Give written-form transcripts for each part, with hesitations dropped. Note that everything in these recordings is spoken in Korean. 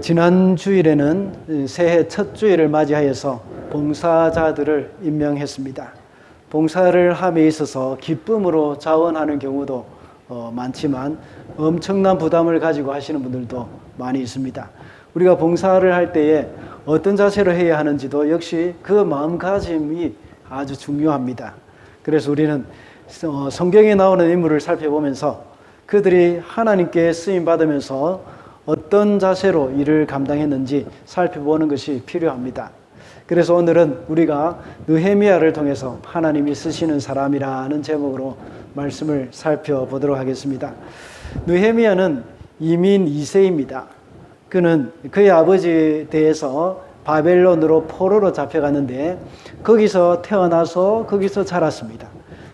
지난 주일에는 새해 첫 주일을 맞이하여서 봉사자들을 임명했습니다. 봉사를 함에 있어서 기쁨으로 자원하는 경우도 많지만 엄청난 부담을 가지고 하시는 분들도 많이 있습니다. 우리가 봉사를 할 때에 어떤 자세로 해야 하는지도 역시 그 마음가짐이 아주 중요합니다. 그래서 우리는 성경에 나오는 인물을 살펴보면서 그들이 하나님께 쓰임받으면서 어떤 자세로 일을 감당했는지 살펴보는 것이 필요합니다. 그래서 오늘은 우리가 느헤미야를 통해서 하나님이 쓰시는 사람이라는 제목으로 말씀을 살펴보도록 하겠습니다. 느헤미야는 이민 2세입니다. 그는 그의 아버지에 대해서 바벨론으로 포로로 잡혀갔는데 거기서 태어나서 거기서 자랐습니다.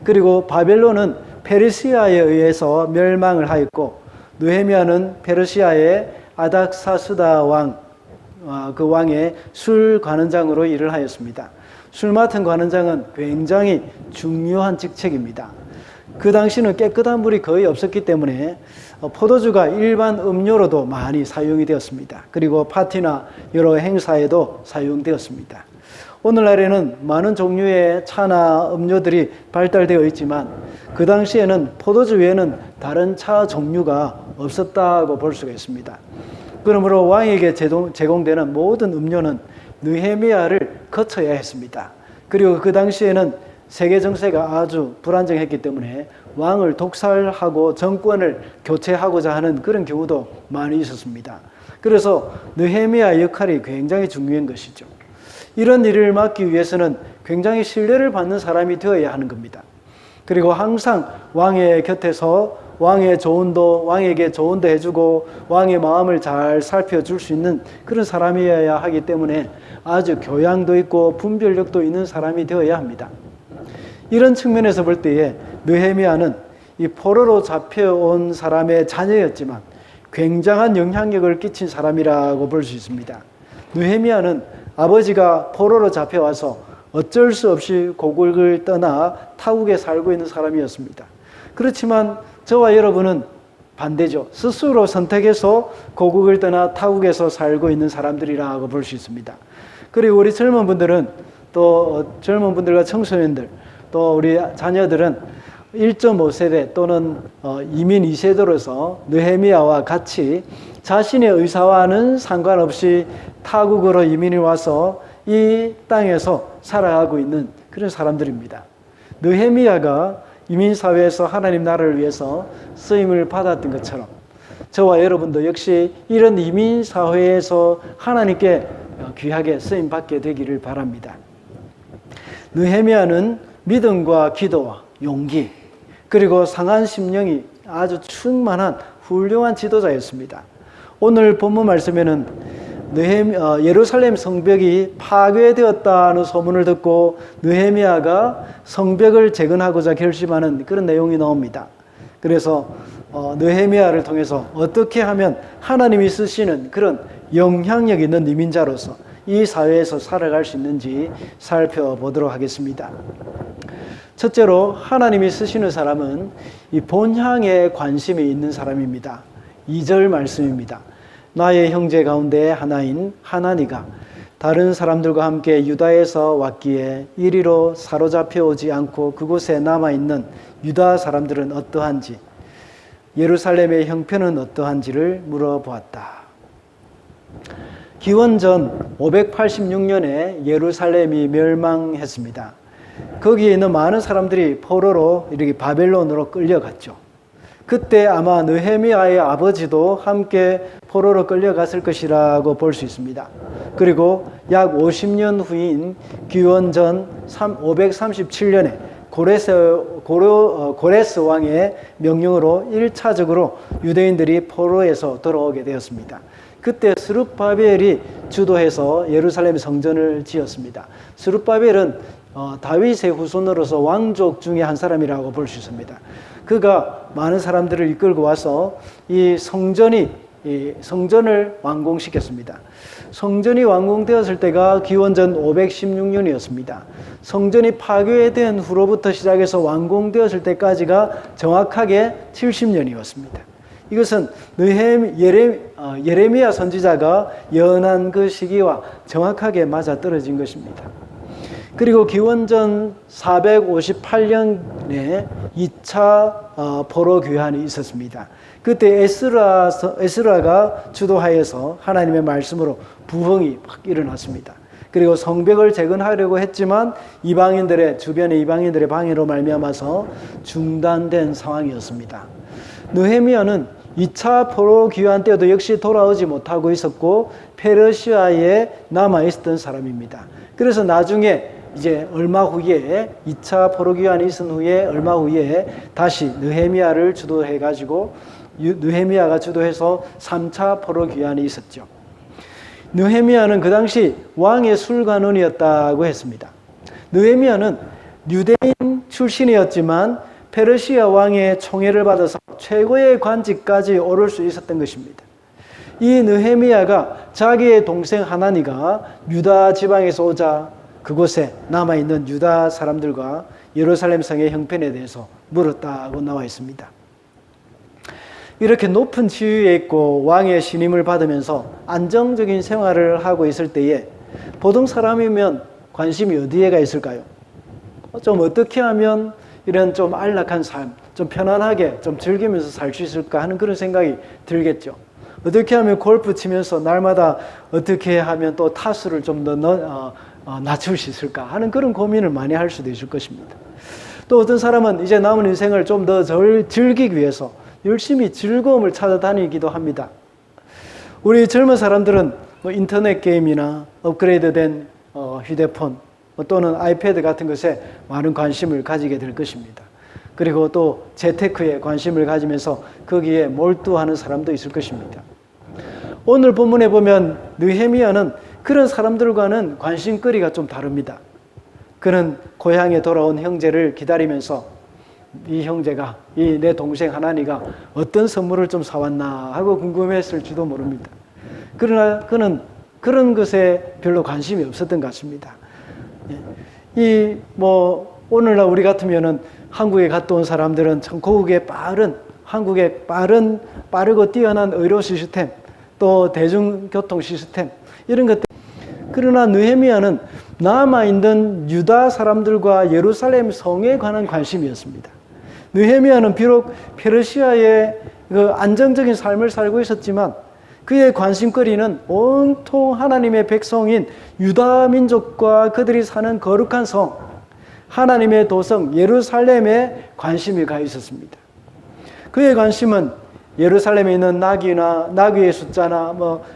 그리고 바벨론은 페르시아에 의해서 멸망을 하였고 느헤미야는 페르시아의 아닥사스다 왕, 그 왕의 술 관원장으로 일을 하였습니다. 술 맡은 관원장은 굉장히 중요한 직책입니다. 그 당시는 깨끗한 물이 거의 없었기 때문에 포도주가 일반 음료로도 많이 사용이 되었습니다. 그리고 파티나 여러 행사에도 사용되었습니다. 오늘날에는 많은 종류의 차나 음료들이 발달되어 있지만 그 당시에는 포도주 외에는 다른 차 종류가 없었다고 볼 수가 있습니다. 그러므로 왕에게 제공되는 모든 음료는 느헤미야를 거쳐야 했습니다. 그리고 그 당시에는 세계 정세가 아주 불안정했기 때문에 왕을 독살하고 정권을 교체하고자 하는 그런 경우도 많이 있었습니다. 그래서 느헤미야의 역할이 굉장히 중요한 것이죠. 이런 일을 맡기 위해서는 굉장히 신뢰를 받는 사람이 되어야 하는 겁니다. 그리고 항상 왕의 곁에서 왕에게 조언도 해주고 왕의 마음을 잘 살펴줄 수 있는 그런 사람이어야 하기 때문에 아주 교양도 있고 분별력도 있는 사람이 되어야 합니다. 이런 측면에서 볼 때에 느헤미야는 이 포로로 잡혀온 사람의 자녀였지만 굉장한 영향력을 끼친 사람이라고 볼 수 있습니다. 느헤미야는 아버지가 포로로 잡혀와서 어쩔 수 없이 고국을 떠나 타국에 살고 있는 사람이었습니다. 그렇지만 저와 여러분은 반대죠. 스스로 선택해서 고국을 떠나 타국에서 살고 있는 사람들이라고 볼 수 있습니다. 그리고 우리 젊은 분들은 또 젊은 분들과 청소년들 또 우리 자녀들은 1.5세대 또는 이민 2세대로서 느헤미야와 같이 자신의 의사와는 상관없이 타국으로 이민이 와서 이 땅에서 살아가고 있는 그런 사람들입니다. 느헤미야가 이민사회에서 하나님 나라를 위해서 쓰임을 받았던 것처럼 저와 여러분도 역시 이런 이민사회에서 하나님께 귀하게 쓰임받게 되기를 바랍니다. 느헤미야는 믿음과 기도와 용기 그리고 상한 심령이 아주 충만한 훌륭한 지도자였습니다. 오늘 본문 말씀에는 예루살렘 성벽이 파괴되었다는 소문을 듣고 느헤미야가 성벽을 재건하고자 결심하는 그런 내용이 나옵니다. 그래서 느헤미야를 통해서 어떻게 하면 하나님이 쓰시는 그런 영향력 있는 이민자로서 이 사회에서 살아갈 수 있는지 살펴보도록 하겠습니다. 첫째로 하나님이 쓰시는 사람은 이 본향에 관심이 있는 사람입니다. 2절 말씀입니다. 나의 형제 가운데 하나인 하나니가 다른 사람들과 함께 유다에서 왔기에 이리로 사로잡혀 오지 않고 그곳에 남아있는 유다 사람들은 어떠한지 예루살렘의 형편은 어떠한지를 물어보았다. 기원전 586년에 예루살렘이 멸망했습니다. 거기에 있는 많은 사람들이 포로로 이렇게 바벨론으로 끌려갔죠. 그때 아마 느헤미야의 아버지도 함께 포로로 끌려갔을 것이라고 볼 수 있습니다. 그리고 약 50년 후인 기원전 537년에 고레스 왕의 명령으로 1차적으로 유대인들이 포로에서 돌아오게 되었습니다. 그때 스룹바벨이 주도해서 예루살렘 성전을 지었습니다. 스룹바벨은 다윗의 후손으로서 왕족 중에 한 사람이라고 볼 수 있습니다. 그가 많은 사람들을 이끌고 와서 이 성전을 완공시켰습니다. 성전이 완공되었을 때가 기원전 516년이었습니다. 성전이 파괴된 후로부터 시작해서 완공되었을 때까지가 정확하게 70년이었습니다. 이것은 예레미야 선지자가 예언한 그 시기와 정확하게 맞아떨어진 것입니다. 그리고 기원전 458년에 2차 포로 귀환이 있었습니다. 그때 에스라가 주도하여서 하나님의 말씀으로 부흥이 확 일어났습니다. 그리고 성벽을 재건하려고 했지만 주변의 이방인들의 방해로 말미암아서 중단된 상황이었습니다. 느헤미야는 2차 포로 귀환 때도 역시 돌아오지 못하고 있었고 페르시아에 남아 있었던 사람입니다. 그래서 나중에 이제 얼마 후에 2차 포로 귀환이 있은 후에 얼마 후에 다시 느헤미야가 주도해서 3차 포로 귀환이 있었죠. 느헤미야는 그 당시 왕의 술관원이었다고 했습니다. 느헤미야는 유대인 출신이었지만 페르시아 왕의 총애를 받아서 최고의 관직까지 오를 수 있었던 것입니다. 이 느헤미야가 자기의 동생 하나니가 유다 지방에서 오자 그곳에 남아있는 유다 사람들과 예루살렘 성의 형편에 대해서 물었다고 나와 있습니다. 이렇게 높은 지위에 있고 왕의 신임을 받으면서 안정적인 생활을 하고 있을 때에 보통 사람이면 관심이 어디에가 있을까요? 좀 어떻게 하면 이런 좀 안락한 삶, 좀 편안하게 좀 즐기면서 살 수 있을까 하는 그런 생각이 들겠죠. 어떻게 하면 골프 치면서 날마다 어떻게 하면 또 타수를 좀 더 낮출 수 있을까 하는 그런 고민을 많이 할 수도 있을 것입니다. 또 어떤 사람은 이제 남은 인생을 좀 더 즐기기 위해서 열심히 즐거움을 찾아다니기도 합니다. 우리 젊은 사람들은 인터넷 게임이나 업그레이드된 휴대폰 또는 아이패드 같은 것에 많은 관심을 가지게 될 것입니다. 그리고 또 재테크에 관심을 가지면서 거기에 몰두하는 사람도 있을 것입니다. 오늘 본문에 보면 느헤미야는 그런 사람들과는 관심거리가 좀 다릅니다. 그는 고향에 돌아온 형제를 기다리면서 이 형제가, 내 동생 하나니가 어떤 선물을 좀 사왔나 하고 궁금했을지도 모릅니다. 그러나 그는 그런 것에 별로 관심이 없었던 것 같습니다. 오늘날 우리 같으면은 한국에 갔다 온 사람들은 참 한국의 빠르고 뛰어난 의료 시스템, 또 대중교통 시스템, 이런 것들. 그러나 느헤미야는 남아있는 유다 사람들과 예루살렘 성에 관한 관심이었습니다. 느헤미야는 비록 페르시아의 그 안정적인 삶을 살고 있었지만 그의 관심거리는 온통 하나님의 백성인 유다 민족과 그들이 사는 거룩한 성, 하나님의 도성 예루살렘에 관심이 가 있었습니다. 그의 관심은 예루살렘에 있는 나귀의 숫자나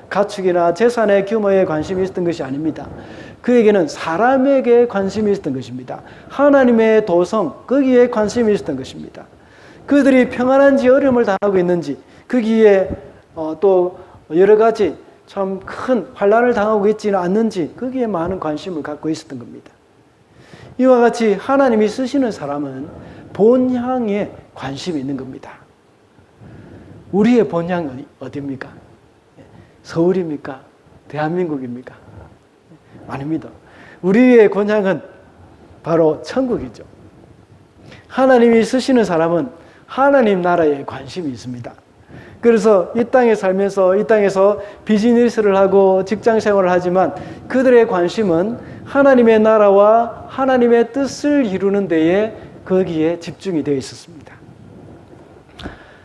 가축이나 재산의 규모에 관심이 있었던 것이 아닙니다. 그에게는 사람에게 관심이 있었던 것입니다. 하나님의 도성, 거기에 관심이 있었던 것입니다. 그들이 평안한지 어려움을 당하고 있는지, 거기에 또 여러 가지 참 큰 환난을 당하고 있지는 않는지 거기에 많은 관심을 갖고 있었던 겁니다. 이와 같이 하나님이 쓰시는 사람은 본향에 관심이 있는 겁니다. 우리의 본향은 어디입니까? 서울입니까? 대한민국입니까? 아닙니다. 우리의 본향은 바로 천국이죠. 하나님이 쓰시는 사람은 하나님 나라에 관심이 있습니다. 그래서 이 땅에 살면서 이 땅에서 비즈니스를 하고 직장 생활을 하지만 그들의 관심은 하나님의 나라와 하나님의 뜻을 이루는 데에 거기에 집중이 되어 있었습니다.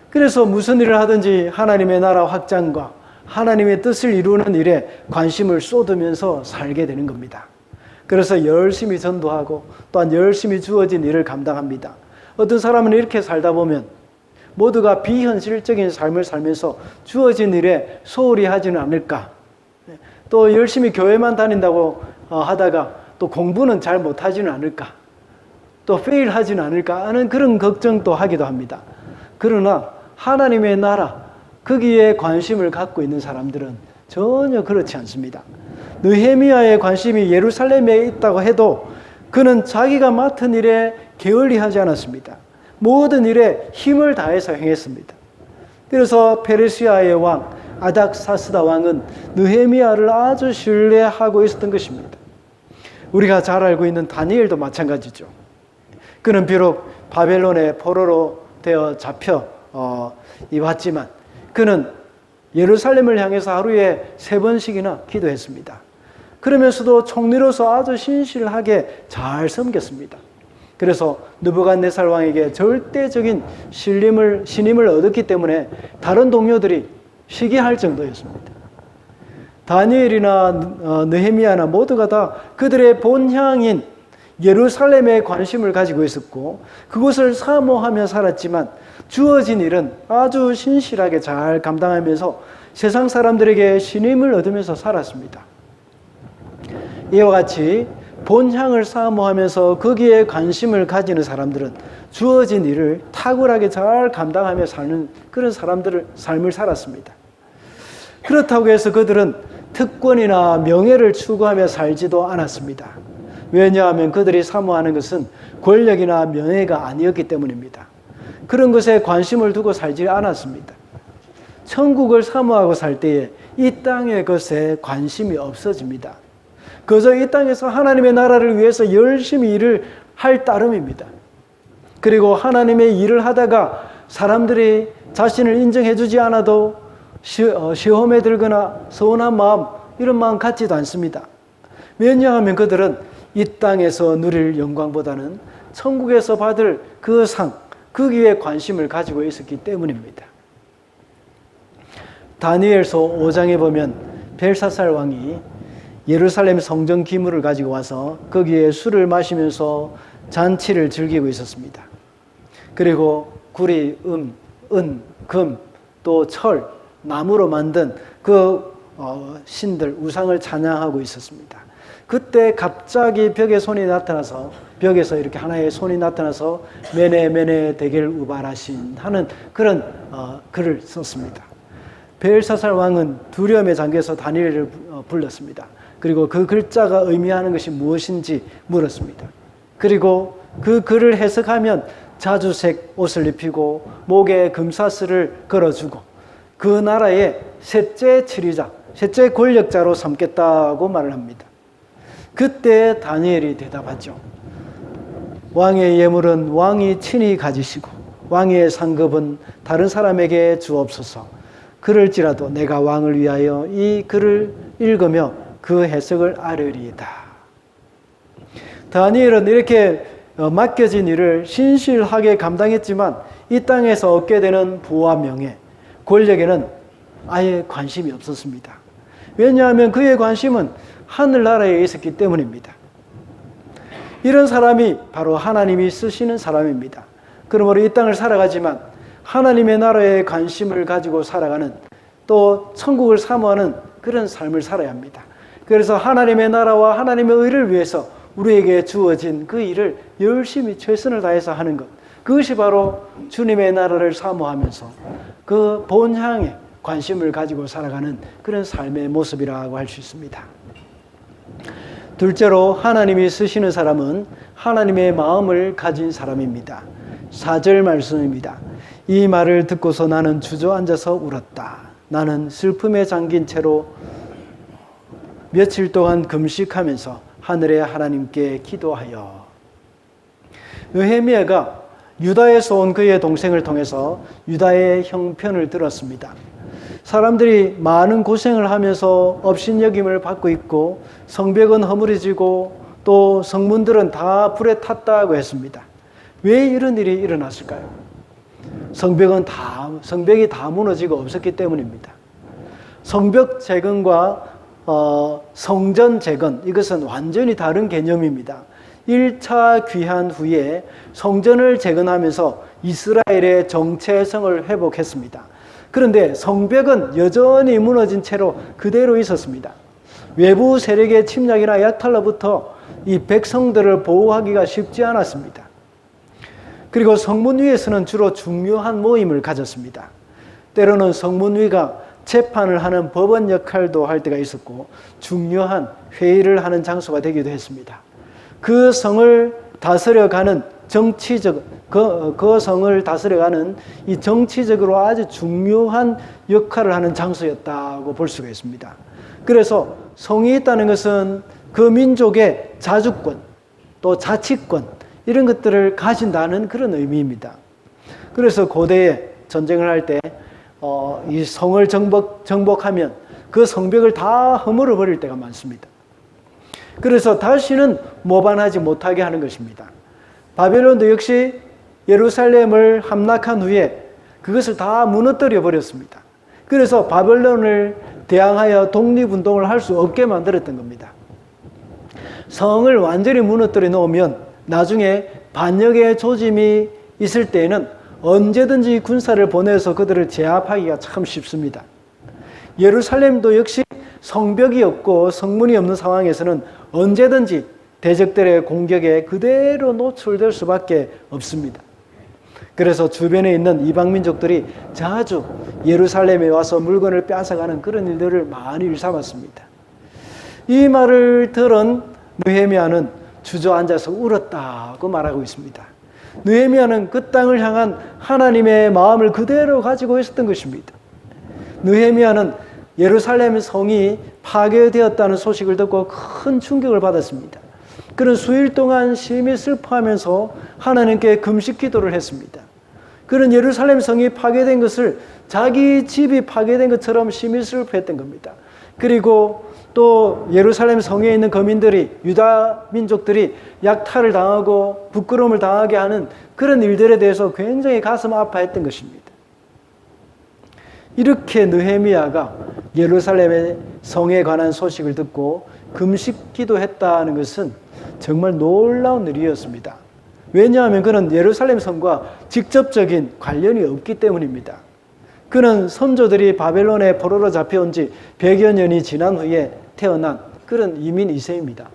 그래서 무슨 일을 하든지 하나님의 나라 확장과 하나님의 뜻을 이루는 일에 관심을 쏟으면서 살게 되는 겁니다. 그래서 열심히 전도하고 또한 열심히 주어진 일을 감당합니다. 어떤 사람은 이렇게 살다 보면 모두가 비현실적인 삶을 살면서 주어진 일에 소홀히 하지는 않을까. 또 열심히 교회만 다닌다고 하다가 또 공부는 잘 못하지는 않을까. 또 페일하지는 않을까 하는 그런 걱정도 하기도 합니다. 그러나 하나님의 나라, 거기에 관심을 갖고 있는 사람들은 전혀 그렇지 않습니다. 느헤미야의 관심이 예루살렘에 있다고 해도 그는 자기가 맡은 일에 게을리하지 않았습니다. 모든 일에 힘을 다해서 행했습니다. 그래서 페르시아의 왕 아닥사스다 왕은 느헤미야를 아주 신뢰하고 있었던 것입니다. 우리가 잘 알고 있는 다니엘도 마찬가지죠. 그는 비록 바벨론의 포로로 되어 잡혀 왔지만 그는 예루살렘을 향해서 하루에 3번씩이나 기도했습니다. 그러면서도 총리로서 아주 신실하게 잘 섬겼습니다. 그래서 느부갓네살 왕에게 절대적인 신임을 얻었기 때문에 다른 동료들이 시기할 정도였습니다. 다니엘이나 느헤미야나 모두가 다 그들의 본향인 예루살렘에 관심을 가지고 있었고 그곳을 사모하며 살았지만 주어진 일은 아주 신실하게 잘 감당하면서 세상 사람들에게 신임을 얻으면서 살았습니다. 이와 같이 본향을 사모하면서 거기에 관심을 가지는 사람들은 주어진 일을 탁월하게 잘 감당하며 사는 그런 삶을 살았습니다. 그렇다고 해서 그들은 특권이나 명예를 추구하며 살지도 않았습니다. 왜냐하면 그들이 사모하는 것은 권력이나 명예가 아니었기 때문입니다. 그런 것에 관심을 두고 살지 않았습니다. 천국을 사모하고 살 때에 이 땅의 것에 관심이 없어집니다. 그저 이 땅에서 하나님의 나라를 위해서 열심히 일을 할 따름입니다. 그리고 하나님의 일을 하다가 사람들이 자신을 인정해 주지 않아도 시험에 들거나 서운한 마음, 이런 마음 갖지도 않습니다. 왜냐하면 그들은 이 땅에서 누릴 영광보다는 천국에서 받을 그 상, 거기에 관심을 가지고 있었기 때문입니다. 다니엘서 5장에 보면 벨사살 왕이 예루살렘 성전 기물을 가지고 와서 거기에 술을 마시면서 잔치를 즐기고 있었습니다. 그리고 구리, 은, 금, 또 철, 나무로 만든 그 신들, 우상을 찬양하고 있었습니다. 그때 갑자기 벽에서 이렇게 하나의 손이 나타나서 메네 데겔 우바라신 하는 그런 글을 썼습니다. 벨사살 왕은 두려움에 잠겨서 다니엘을 불렀습니다. 그리고 그 글자가 의미하는 것이 무엇인지 물었습니다. 그리고 그 글을 해석하면 자주색 옷을 입히고 목에 금사슬을 걸어주고 그 나라의 셋째 지리자, 셋째 권력자로 삼겠다고 말을 합니다. 그때 다니엘이 대답하죠. 왕의 예물은 왕이 친히 가지시고 왕의 상급은 다른 사람에게 주옵소서. 그럴지라도 내가 왕을 위하여 이 글을 읽으며 그 해석을 아뢰리이다. 다니엘은 이렇게 맡겨진 일을 신실하게 감당했지만 이 땅에서 얻게 되는 부와 명예, 권력에는 아예 관심이 없었습니다. 왜냐하면 그의 관심은 하늘나라에 있었기 때문입니다. 이런 사람이 바로 하나님이 쓰시는 사람입니다. 그러므로 이 땅을 살아가지만 하나님의 나라에 관심을 가지고 살아가는, 또 천국을 사모하는 그런 삶을 살아야 합니다. 그래서 하나님의 나라와 하나님의 의를 위해서 우리에게 주어진 그 일을 열심히 최선을 다해서 하는 것, 그것이 바로 주님의 나라를 사모하면서 그 본향에 관심을 가지고 살아가는 그런 삶의 모습이라고 할 수 있습니다. 둘째로 하나님이 쓰시는 사람은 하나님의 마음을 가진 사람입니다. 4절 말씀입니다. 이 말을 듣고서 나는 주저앉아서 울었다. 나는 슬픔에 잠긴 채로 며칠 동안 금식하면서 하늘의 하나님께 기도하여. 느헤미야가 유다에서 온 그의 동생을 통해서 유다의 형편을 들었습니다. 사람들이 많은 고생을 하면서 업신여김을 받고 있고 성벽은 허물어지고 또 성문들은 다 불에 탔다고 했습니다. 왜 이런 일이 일어났을까요? 성벽이 다 무너지고 없었기 때문입니다. 성벽 재건과 성전 재건, 이것은 완전히 다른 개념입니다. 1차 귀환 후에 성전을 재건하면서 이스라엘의 정체성을 회복했습니다. 그런데 성벽은 여전히 무너진 채로 그대로 있었습니다. 외부 세력의 침략이나 약탈로부터 이 백성들을 보호하기가 쉽지 않았습니다. 그리고 성문 위에서는 주로 중요한 모임을 가졌습니다. 때로는 성문 위가 재판을 하는 법원 역할도 할 때가 있었고 중요한 회의를 하는 장소가 되기도 했습니다. 그 성을 다스려가는 그 성을 다스려가는 이 정치적으로 아주 중요한 역할을 하는 장소였다고 볼 수가 있습니다. 그래서 성이 있다는 것은 그 민족의 자주권, 또 자치권, 이런 것들을 가진다는 그런 의미입니다. 그래서 고대에 전쟁을 할 때 이 성을 정복하면 그 성벽을 다 허물어 버릴 때가 많습니다. 그래서 다시는 모반하지 못하게 하는 것입니다. 바벨론도 역시 예루살렘을 함락한 후에 그것을 다 무너뜨려 버렸습니다. 그래서 바벨론을 대항하여 독립운동을 할 수 없게 만들었던 겁니다. 성을 완전히 무너뜨려 놓으면 나중에 반역의 조짐이 있을 때에는 언제든지 군사를 보내서 그들을 제압하기가 참 쉽습니다. 예루살렘도 역시 성벽이 없고 성문이 없는 상황에서는 언제든지 대적들의 공격에 그대로 노출될 수밖에 없습니다. 그래서 주변에 있는 이방민족들이 자주 예루살렘에 와서 물건을 빼앗아가는 그런 일들을 많이 일삼았습니다. 이 말을 들은 느헤미야는 주저앉아서 울었다고 말하고 있습니다. 느헤미야는 그 땅을 향한 하나님의 마음을 그대로 가지고 있었던 것입니다. 느헤미야는 예루살렘 성이 파괴되었다는 소식을 듣고 큰 충격을 받았습니다. 그는 수일 동안 심히 슬퍼하면서 하나님께 금식 기도를 했습니다. 그는 예루살렘 성이 파괴된 것을 자기 집이 파괴된 것처럼 심히 슬퍼했던 겁니다. 그리고 또 예루살렘 성에 있는 거민들이, 유다 민족들이 약탈을 당하고 부끄러움을 당하게 하는 그런 일들에 대해서 굉장히 가슴 아파했던 것입니다. 이렇게 느헤미야가 예루살렘의 성에 관한 소식을 듣고 금식 기도했다는 것은 정말 놀라운 일이었습니다. 왜냐하면 그는 예루살렘 성과 직접적인 관련이 없기 때문입니다. 그는 선조들이 바벨론에 포로로 잡혀온 지 100여 년이 지난 후에 태어난 그런 이민 2세입니다.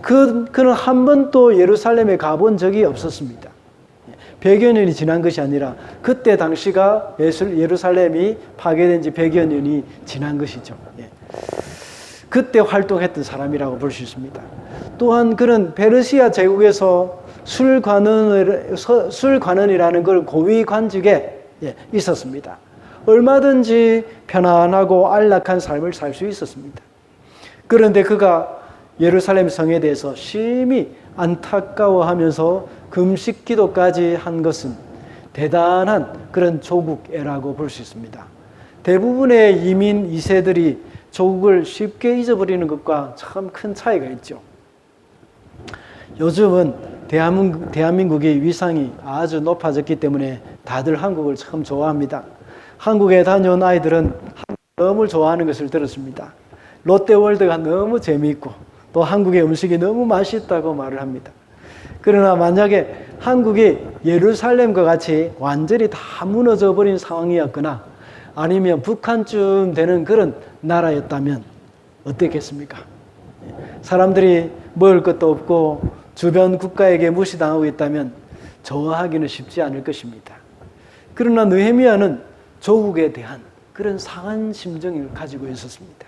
그는 한 번도 예루살렘에 가본 적이 없었습니다. 100여 년이 지난 것이 아니라 그때 당시가 예루살렘이 파괴된 지 100여 년이 지난 것이죠. 그때 활동했던 사람이라고 볼 수 있습니다. 또한 그는 페르시아 제국에서 술관원이라는 걸 고위 관직에 있었습니다. 얼마든지 편안하고 안락한 삶을 살 수 있었습니다. 그런데 그가 예루살렘 성에 대해서 심히 안타까워하면서 금식 기도까지 한 것은 대단한 그런 조국애라고 볼 수 있습니다. 대부분의 이민 2세들이 조국을 쉽게 잊어버리는 것과 참 큰 차이가 있죠. 요즘은 대한민국의 위상이 아주 높아졌기 때문에 다들 한국을 참 좋아합니다. 한국에 다녀온 아이들은 너무 좋아하는 것을 들었습니다. 롯데월드가 너무 재미있고 또 한국의 음식이 너무 맛있다고 말을 합니다. 그러나 만약에 한국이 예루살렘과 같이 완전히 다 무너져 버린 상황이었거나 아니면 북한쯤 되는 그런 나라였다면 어땠겠습니까? 사람들이 먹을 것도 없고 주변 국가에게 무시당하고 있다면 좋아하기는 쉽지 않을 것입니다. 그러나 느헤미야는 조국에 대한 그런 상한 심정을 가지고 있었습니다.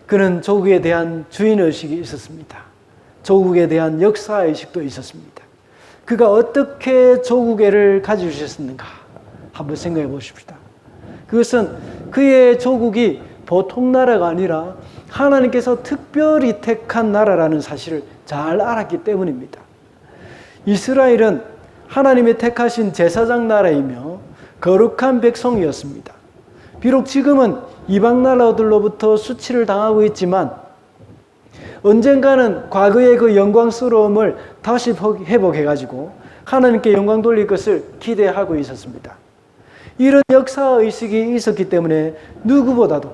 그는 조국에 대한 주인의식이 있었습니다. 조국에 대한 역사의식도 있었습니다. 그가 어떻게 조국애를 가지셨는가 한번 생각해 보십시다. 그것은 그의 조국이 보통 나라가 아니라 하나님께서 특별히 택한 나라라는 사실을 잘 알았기 때문입니다. 이스라엘은 하나님의 택하신 제사장 나라이며 거룩한 백성이었습니다. 비록 지금은 이방 나라들로부터 수치를 당하고 있지만 언젠가는 과거의 그 영광스러움을 다시 회복해가지고 하나님께 영광 돌릴 것을 기대하고 있었습니다. 이런 역사의식이 있었기 때문에 누구보다도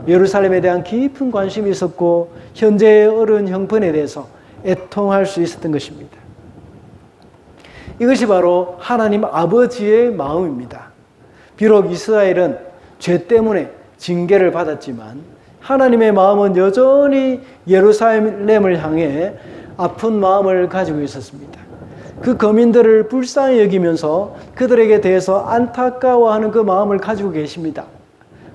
예루살렘에 대한 깊은 관심이 있었고 현재의 어려운 형편에 대해서 애통할 수 있었던 것입니다. 이것이 바로 하나님 아버지의 마음입니다. 비록 이스라엘은 죄 때문에 징계를 받았지만 하나님의 마음은 여전히 예루살렘을 향해 아픈 마음을 가지고 있었습니다. 그 거민들을 불쌍히 여기면서 그들에게 대해서 안타까워하는 그 마음을 가지고 계십니다.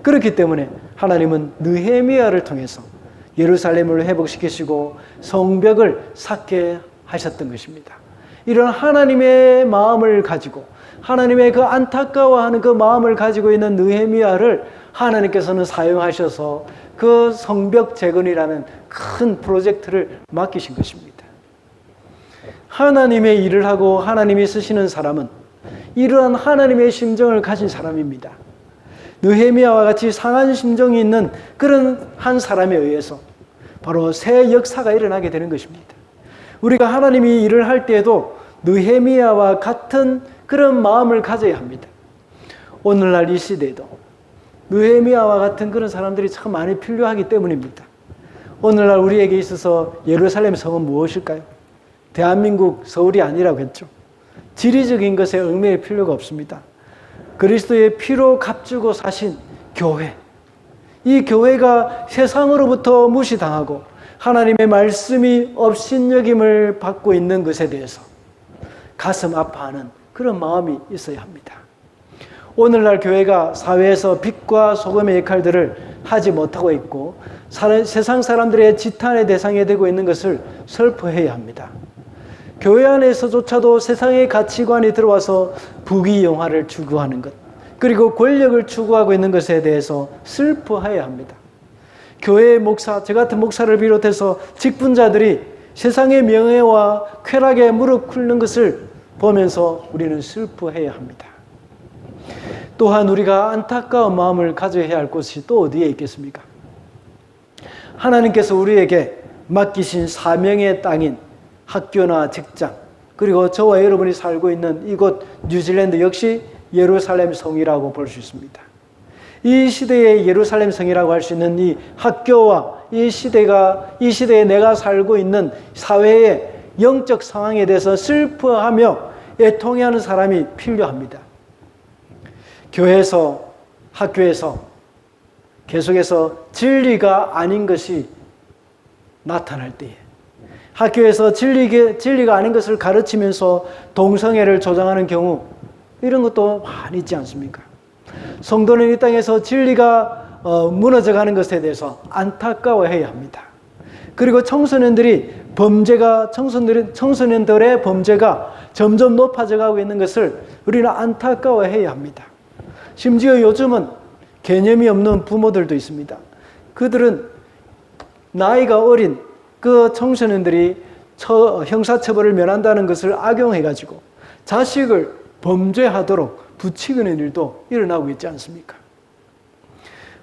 그렇기 때문에 하나님은 느헤미야를 통해서 예루살렘을 회복시키시고 성벽을 쌓게 하셨던 것입니다. 이런 하나님의 마음을 가지고 하나님의 그 안타까워하는 그 마음을 가지고 있는 느헤미야를 하나님께서는 사용하셔서 그 성벽 재건이라는 큰 프로젝트를 맡기신 것입니다. 하나님의 일을 하고 하나님이 쓰시는 사람은 이러한 하나님의 심정을 가진 사람입니다. 느헤미야와 같이 상한 심정이 있는 그런 한 사람에 의해서 바로 새 역사가 일어나게 되는 것입니다. 우리가 하나님이 일을 할 때에도 느헤미야와 같은 그런 마음을 가져야 합니다. 오늘날 이 시대에도 느헤미야와 같은 그런 사람들이 참 많이 필요하기 때문입니다. 오늘날 우리에게 있어서 예루살렘 성은 무엇일까요? 대한민국 서울이 아니라고 했죠. 지리적인 것에 얽매일 필요가 없습니다. 그리스도의 피로 값주고 사신 교회, 이 교회가 세상으로부터 무시당하고 하나님의 말씀이 업신여김을 받고 있는 것에 대해서 가슴 아파하는 그런 마음이 있어야 합니다. 오늘날 교회가 사회에서 빛과 소금의 역할들을 하지 못하고 있고 세상 사람들의 지탄의 대상이 되고 있는 것을 슬퍼해야 합니다. 교회 안에서조차도 세상의 가치관이 들어와서 부귀영화를 추구하는 것, 그리고 권력을 추구하고 있는 것에 대해서 슬퍼해야 합니다. 교회의 목사, 저 같은 목사를 비롯해서 직분자들이 세상의 명예와 쾌락에 무릎 꿇는 것을 보면서 우리는 슬퍼해야 합니다. 또한 우리가 안타까운 마음을 가져야 할 곳이 또 어디에 있겠습니까? 하나님께서 우리에게 맡기신 사명의 땅인 학교나 직장, 그리고 저와 여러분이 살고 있는 이곳 뉴질랜드 역시 예루살렘 성이라고 볼 수 있습니다. 이 시대의 예루살렘 성이라고 할 수 있는 이 학교와 이 시대에 내가 살고 있는 사회의 영적 상황에 대해서 슬퍼하며 애통해하는 사람이 필요합니다. 교회에서, 학교에서 계속해서 진리가 아닌 것이 나타날 때에, 학교에서 진리가 아닌 것을 가르치면서 동성애를 조장하는 경우, 이런 것도 많이 있지 않습니까? 성도는 이 땅에서 진리가 무너져가는 것에 대해서 안타까워해야 합니다. 그리고 청소년들의 범죄가 점점 높아져가고 있는 것을 우리는 안타까워해야 합니다. 심지어 요즘은 개념이 없는 부모들도 있습니다. 그들은 나이가 어린 그 청소년들이 형사처벌을 면한다는 것을 악용해가지고 자식을 범죄하도록 부추기는 일도 일어나고 있지 않습니까?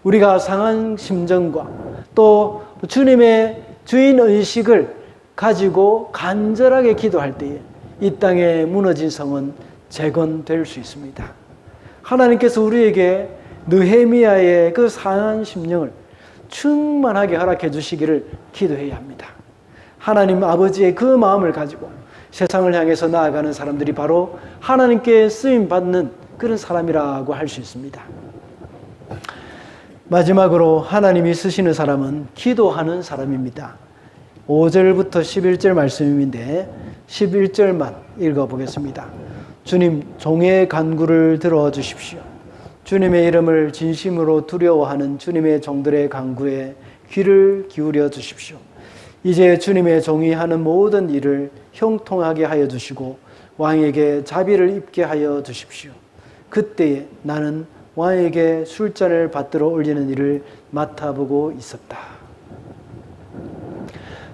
우리가 상한 심정과 또 주님의 주인의식을 가지고 간절하게 기도할 때에 이 땅에 무너진 성은 재건될 수 있습니다. 하나님께서 우리에게 느헤미야의 그 상한 심령을 충만하게 허락해 주시기를 기도해야 합니다. 하나님 아버지의 그 마음을 가지고 세상을 향해서 나아가는 사람들이 바로 하나님께 쓰임받는 그런 사람이라고 할 수 있습니다. 마지막으로 하나님이 쓰시는 사람은 기도하는 사람입니다. 5절부터 11절 말씀인데 11절만 읽어보겠습니다. 주님, 종의 간구를 들어주십시오. 주님의 이름을 진심으로 두려워하는 주님의 종들의 간구에 귀를 기울여 주십시오. 이제 주님의 종이 하는 모든 일을 형통하게 하여 주시고 왕에게 자비를 입게 하여 주십시오. 그때에 나는 왕에게 술잔을 받들어 올리는 일을 맡아보고 있었다.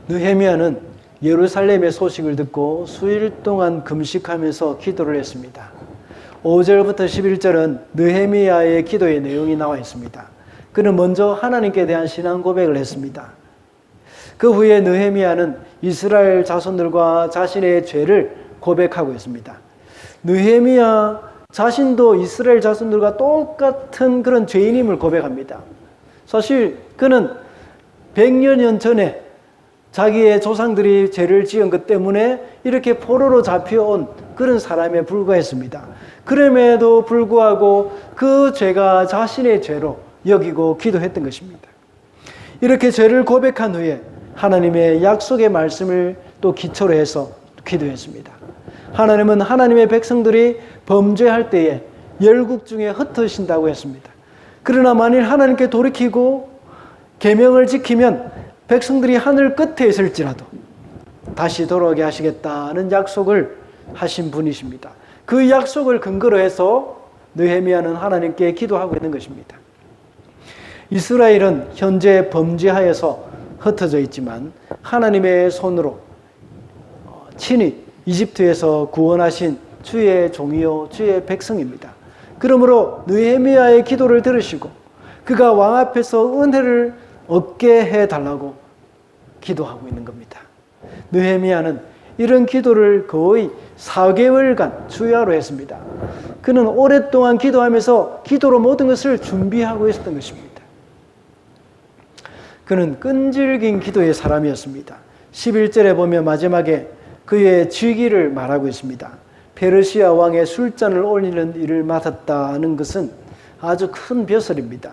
느헤미야는 예루살렘의 소식을 듣고 수일 동안 금식하면서 기도를 했습니다. 5절부터 11절은 느헤미야의 기도의 내용이 나와 있습니다. 그는 먼저 하나님께 대한 신앙 고백을 했습니다. 그 후에 느헤미야는 이스라엘 자손들과 자신의 죄를 고백하고 있습니다. 느헤미야 자신도 이스라엘 자손들과 똑같은 그런 죄인임을 고백합니다. 사실 그는 100여 년 전에 자기의 조상들이 죄를 지은 것 때문에 이렇게 포로로 잡혀온 그런 사람에 불과했습니다. 그럼에도 불구하고 그 죄가 자신의 죄로 여기고 기도했던 것입니다. 이렇게 죄를 고백한 후에 하나님의 약속의 말씀을 또 기초로 해서 기도했습니다. 하나님은 하나님의 백성들이 범죄할 때에 열국 중에 흩으신다고 했습니다. 그러나 만일 하나님께 돌이키고 계명을 지키면 백성들이 하늘 끝에 있을지라도 다시 돌아오게 하시겠다는 약속을 하신 분이십니다. 그 약속을 근거로 해서 느헤미야는 하나님께 기도하고 있는 것입니다. 이스라엘은 현재 범죄하여서 흩어져 있지만 하나님의 손으로 친히 이집트에서 구원하신 주의 종이요 주의 백성입니다. 그러므로 느헤미야의 기도를 들으시고 그가 왕 앞에서 은혜를 얻게 해달라고 기도하고 있는 겁니다. 느헤미야는 이런 기도를 거의 4개월간 주야로 했습니다. 그는 오랫동안 기도하면서 기도로 모든 것을 준비하고 있었던 것입니다. 그는 끈질긴 기도의 사람이었습니다. 11절에 보면 마지막에 그의 직위를 말하고 있습니다. 페르시아 왕의 술잔을 올리는 일을 맡았다는 것은 아주 큰 벼슬입니다.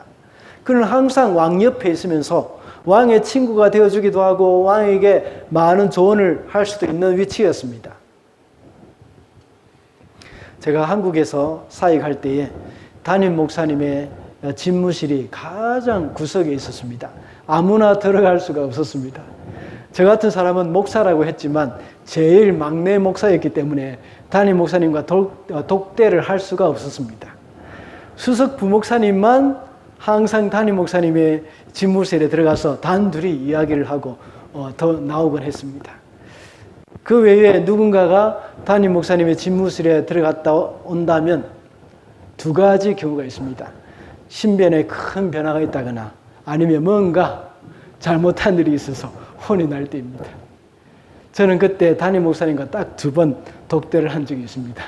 그는 항상 왕 옆에 있으면서 왕의 친구가 되어주기도 하고 왕에게 많은 조언을 할 수도 있는 위치였습니다. 제가 한국에서 사역할 때에 담임 목사님의 집무실이 가장 구석에 있었습니다. 아무나 들어갈 수가 없었습니다. 저 같은 사람은 목사라고 했지만 제일 막내 목사였기 때문에 담임 목사님과 독대를 할 수가 없었습니다. 수석 부목사님만 항상 담임 목사님의 집무실에 들어가서 단둘이 이야기를 하고 더 나오곤 했습니다. 그 외에 누군가가 담임 목사님의 집무실에 들어갔다 온다면 두 가지 경우가 있습니다. 신변에 큰 변화가 있다거나 아니면 뭔가 잘못한 일이 있어서 혼이 날 때입니다. 저는 그때 담임 목사님과 딱 2번 독대를 한 적이 있습니다.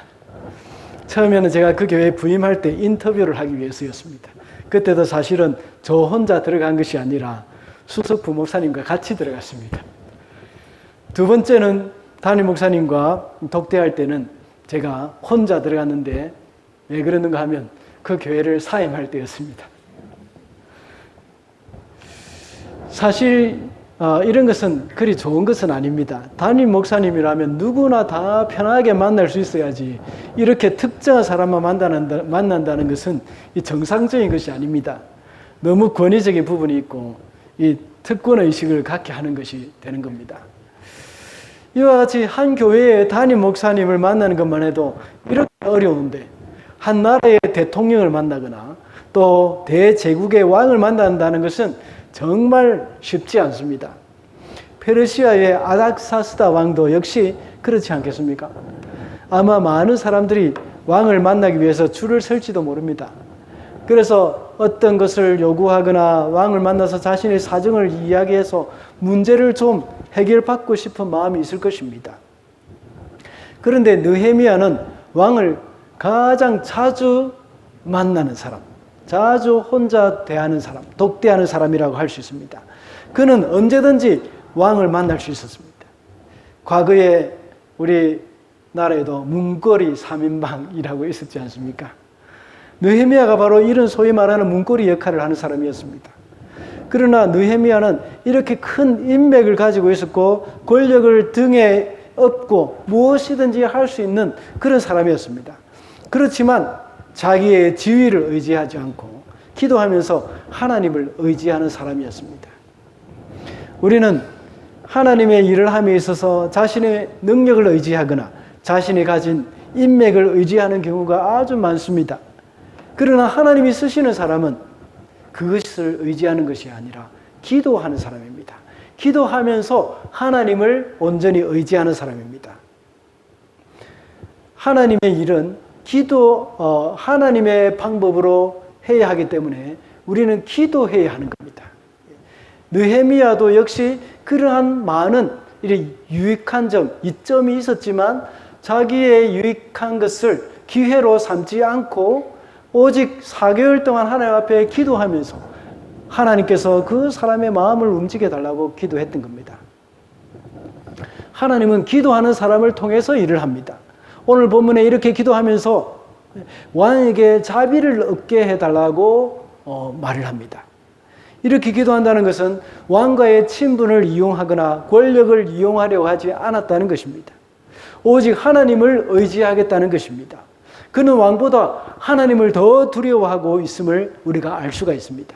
처음에는 제가 그 교회에 부임할 때 인터뷰를 하기 위해서였습니다. 그때도 사실은 저 혼자 들어간 것이 아니라 수석 부목사님과 같이 들어갔습니다. 2번째는 담임 목사님과 독대할 때는 제가 혼자 들어갔는데 왜 그러는가 하면 그 교회를 사임할 때였습니다. 사실 이런 것은 그리 좋은 것은 아닙니다. 담임 목사님이라면 누구나 다 편하게 만날 수 있어야지 이렇게 특정한 사람만 만난다는 것은 이 정상적인 것이 아닙니다. 너무 권위적인 부분이 있고 이 특권의식을 갖게 하는 것이 되는 겁니다. 이와 같이 한 교회의 담임 목사님을 만나는 것만 해도 이렇게 어려운데 한 나라의 대통령을 만나거나 또 대제국의 왕을 만난다는 것은 정말 쉽지 않습니다. 페르시아의 아닥사스다 왕도 역시 그렇지 않겠습니까? 아마 많은 사람들이 왕을 만나기 위해서 줄을 설지도 모릅니다. 그래서 어떤 것을 요구하거나 왕을 만나서 자신의 사정을 이야기해서 문제를 좀 해결받고 싶은 마음이 있을 것입니다. 그런데 느헤미야는 왕을 가장 자주 만나는 사람, 자주 혼자 대하는 사람, 독대하는 사람이라고 할 수 있습니다. 그는 언제든지 왕을 만날 수 있었습니다. 과거에 우리나라에도 문고리 3인방이라고 있었지 않습니까? 느헤미야가 바로 이런 소위 말하는 문고리 역할을 하는 사람이었습니다. 그러나 느헤미야는 이렇게 큰 인맥을 가지고 있었고 권력을 등에 업고 무엇이든지 할 수 있는 그런 사람이었습니다. 그렇지만 자기의 지위를 의지하지 않고 기도하면서 하나님을 의지하는 사람이었습니다. 우리는 하나님의 일을 함에 있어서 자신의 능력을 의지하거나 자신이 가진 인맥을 의지하는 경우가 아주 많습니다. 그러나 하나님이 쓰시는 사람은 그것을 의지하는 것이 아니라 기도하는 사람입니다. 기도하면서 하나님을 온전히 의지하는 사람입니다. 하나님의 일은 하나님의 방법으로 해야 하기 때문에 우리는 기도해야 하는 겁니다. 느헤미야도 역시 그러한 많은 유익한 이점이 있었지만 자기의 유익한 것을 기회로 삼지 않고 오직 4개월 동안 하나님 앞에 기도하면서 하나님께서 그 사람의 마음을 움직여 달라고 기도했던 겁니다. 하나님은 기도하는 사람을 통해서 일을 합니다. 오늘 본문에 이렇게 기도하면서 왕에게 자비를 얻게 해달라고 말을 합니다. 이렇게 기도한다는 것은 왕과의 친분을 이용하거나 권력을 이용하려고 하지 않았다는 것입니다. 오직 하나님을 의지하겠다는 것입니다. 그는 왕보다 하나님을 더 두려워하고 있음을 우리가 알 수가 있습니다.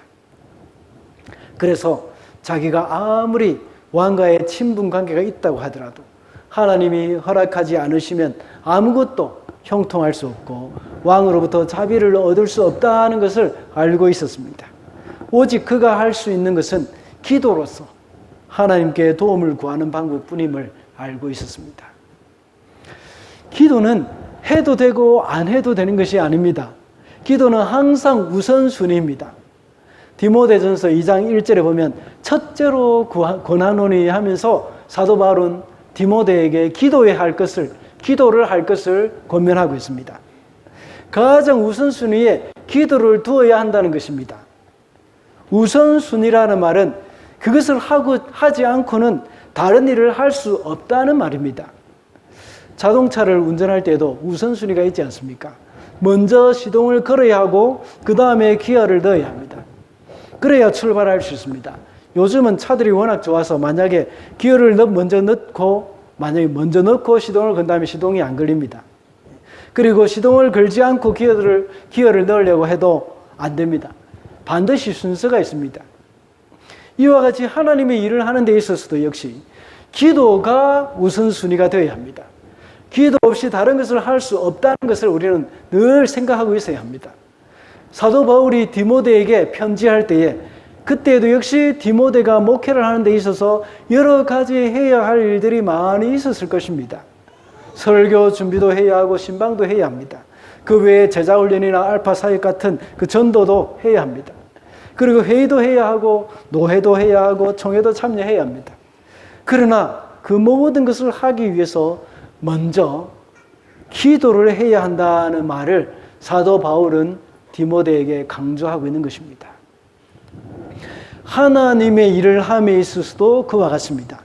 그래서 자기가 아무리 왕과의 친분 관계가 있다고 하더라도 하나님이 허락하지 않으시면 아무것도 형통할 수 없고 왕으로부터 자비를 얻을 수 없다는 것을 알고 있었습니다. 오직 그가 할 수 있는 것은 기도로서 하나님께 도움을 구하는 방법뿐임을 알고 있었습니다. 기도는 해도 되고 안 해도 되는 것이 아닙니다. 기도는 항상 우선순위입니다. 디모데전서 2장 1절에 보면 첫째로 권하노니 하면서 사도 바울은 디모데에게 기도를 할 것을 권면하고 있습니다. 가장 우선순위에 기도를 두어야 한다는 것입니다. 우선순위라는 말은 그것을 하지 않고는 다른 일을 할 수 없다는 말입니다. 자동차를 운전할 때도 우선순위가 있지 않습니까? 먼저 시동을 걸어야 하고 그 다음에 기어를 넣어야 합니다. 그래야 출발할 수 있습니다. 요즘은 차들이 워낙 좋아서 만약에 기어를 먼저 넣고 시동을 건 다음에 시동이 안 걸립니다. 그리고 시동을 걸지 않고 기어를 넣으려고 해도 안 됩니다. 반드시 순서가 있습니다. 이와 같이 하나님의 일을 하는 데 있어서도 역시 기도가 우선순위가 되어야 합니다. 기도 없이 다른 것을 할 수 없다는 것을 우리는 늘 생각하고 있어야 합니다. 사도 바울이 디모데에게 편지할 때에 그때도 역시 디모데가 목회를 하는 데 있어서 여러 가지 해야 할 일들이 많이 있었을 것입니다. 설교 준비도 해야 하고 신방도 해야 합니다. 그 외에 제자훈련이나 알파 사역 같은 그 전도도 해야 합니다. 그리고 회의도 해야 하고 노회도 해야 하고 총회도 참여해야 합니다. 그러나 그 모든 것을 하기 위해서 먼저 기도를 해야 한다는 말을 사도 바울은 디모데에게 강조하고 있는 것입니다. 하나님의 일을 함에 있어서도 그와 같습니다.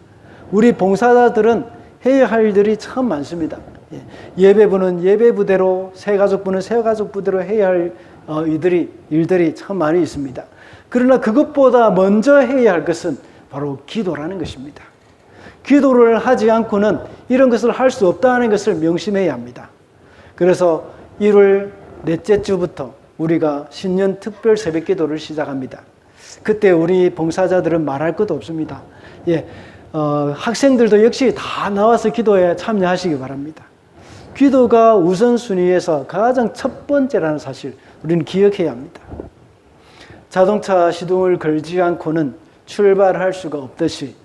우리 봉사자들은 해야 할 일들이 참 많습니다. 예배부는 예배부대로, 새가족부는 새가족부대로 해야 할 일들이 참 많이 있습니다. 그러나 그것보다 먼저 해야 할 것은 바로 기도라는 것입니다. 기도를 하지 않고는 이런 것을 할 수 없다는 것을 명심해야 합니다. 그래서 1월 넷째 주부터 우리가 신년 특별 새벽 기도를 시작합니다. 그때 우리 봉사자들은 말할 것도 없습니다. 학생들도 역시 다 나와서 기도에 참여하시기 바랍니다. 기도가 우선순위에서 가장 첫 번째라는 사실 우리는 기억해야 합니다. 자동차 시동을 걸지 않고는 출발할 수가 없듯이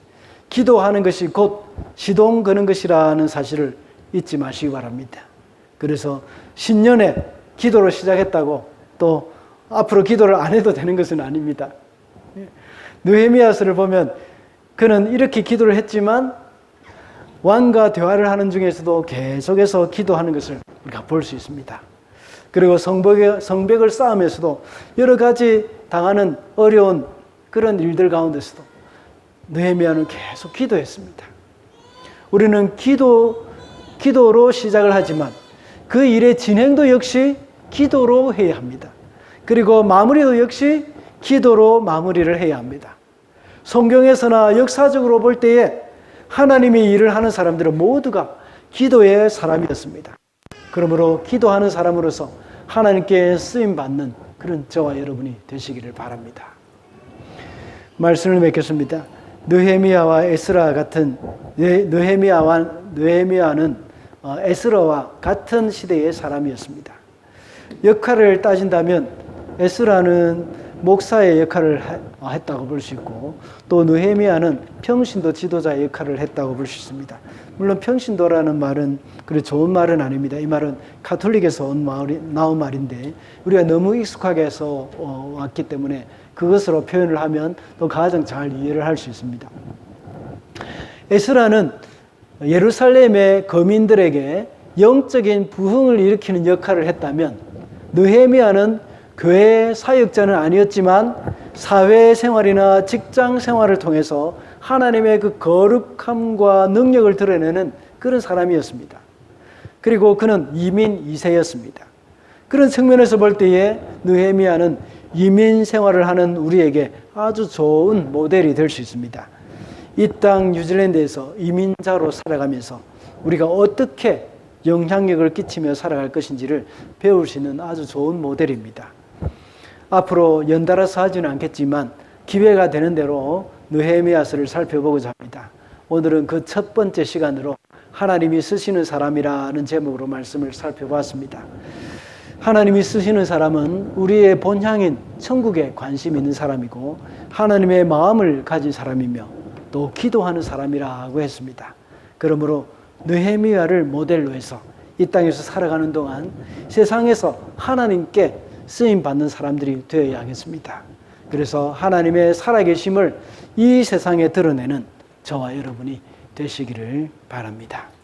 기도하는 것이 곧 시동 거는 것이라는 사실을 잊지 마시기 바랍니다. 그래서 신년에 기도를 시작했다고 또 앞으로 기도를 안 해도 되는 것은 아닙니다. 느헤미야서를 보면 그는 이렇게 기도를 했지만 왕과 대화를 하는 중에서도 계속해서 기도하는 것을 우리가 볼 수 있습니다. 그리고 성벽을 쌓으면서도 여러 가지 당하는 어려운 그런 일들 가운데서도 느헤미야는 계속 기도했습니다. 우리는 기도로 시작을 하지만 그 일의 진행도 역시 기도로 해야 합니다. 그리고 마무리도 역시 기도로 마무리를 해야 합니다. 성경에서나 역사적으로 볼 때에 하나님의 일을 하는 사람들은 모두가 기도의 사람이었습니다. 그러므로 기도하는 사람으로서 하나님께 쓰임받는 그런 저와 여러분이 되시기를 바랍니다. 말씀을 맺겠습니다. 느헤미야와 에스라 같은 느헤미야는 에스라와 같은 시대의 사람이었습니다. 역할을 따진다면 에스라는 목사의 역할을 했다고 볼 수 있고 또 느헤미야는 평신도 지도자의 역할을 했다고 볼 수 있습니다. 물론 평신도라는 말은 그리 좋은 말은 아닙니다. 이 말은 가톨릭에서 나온 말인데 우리가 너무 익숙하게 해서 왔기 때문에 그것으로 표현을 하면 또 가장 잘 이해를 할 수 있습니다. 에스라는 예루살렘의 거민들에게 영적인 부흥을 일으키는 역할을 했다면 느헤미야는 교회 사역자는 아니었지만 사회생활이나 직장생활을 통해서 하나님의 그 거룩함과 능력을 드러내는 그런 사람이었습니다. 그리고 그는 이민 2세였습니다. 그런 측면에서 볼 때에 느헤미야는 이민 생활을 하는 우리에게 아주 좋은 모델이 될 수 있습니다. 이 땅 뉴질랜드에서 이민자로 살아가면서 우리가 어떻게 영향력을 끼치며 살아갈 것인지를 배울 수 있는 아주 좋은 모델입니다. 앞으로 연달아서 하지는 않겠지만 기회가 되는 대로 느헤미야서를 살펴보고자 합니다. 오늘은 그 첫 번째 시간으로 하나님이 쓰시는 사람이라는 제목으로 말씀을 살펴보았습니다. 하나님이 쓰시는 사람은 우리의 본향인 천국에 관심 있는 사람이고 하나님의 마음을 가진 사람이며 또 기도하는 사람이라고 했습니다. 그러므로 느헤미야를 모델로 해서 이 땅에서 살아가는 동안 세상에서 하나님께 쓰임 받는 사람들이 되어야 하겠습니다. 그래서 하나님의 살아계심을 이 세상에 드러내는 저와 여러분이 되시기를 바랍니다.